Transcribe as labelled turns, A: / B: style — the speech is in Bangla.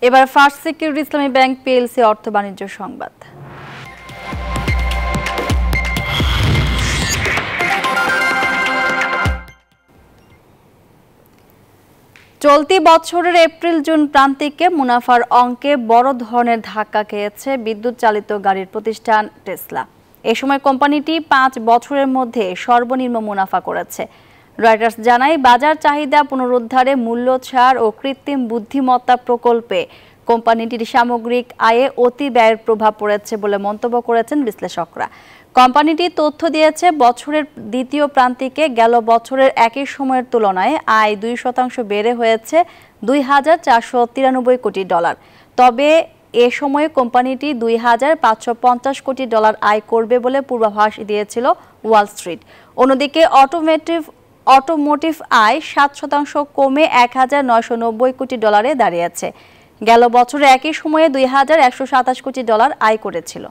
A: এবার ফার্স্ট সিকিউরিটি ইসলামী ব্যাংক পিএলসি অর্থ বাণিজ্য সংবাদ। চলতি বছরের এপ্রিল-জুন প্রান্তিকে মুনাফার অঙ্কে বড় ধরনের ধাক্কা খেয়েছে বিদ্যুৎ চালিত গাড়ির প্রতিষ্ঠান টেসলা। এ সময় কোম্পানিটি 5 বছরের মধ্যে সর্বনিম্ন মুনাফা করেছে। রয়টার্স জানায়, বাজার চাহিদা পুনরুদ্ধারে মূল্য ছাড় ও কৃত্রিম বুদ্ধিমত্তা প্রকল্পে কোম্পানিটির সামগ্রিক আয়ে অতি ব্যয়ের প্রভাব পড়েছে বলে মন্তব্য করেছেন বিশ্লেষকরা। কোম্পানিটি তথ্য দিয়েছে, বছরের দ্বিতীয় প্রান্তিকে গেল বছরের একই সময়ের তুলনায় আয় 2% বেড়ে হয়েছে $2,493 কোটি। তবে এ সময়ে কোম্পানিটি $2,550 কোটি আয় করবে বলে পূর্বাভাস দিয়েছিল ওয়াল স্ট্রিট। অন্যদিকে অটোমোটিভ আয় 7% কমে $1,990 কোটি দাঁড়িয়েছে। গেল বছরে একই সময়ে $2,127 কোটি আয় করেছিল।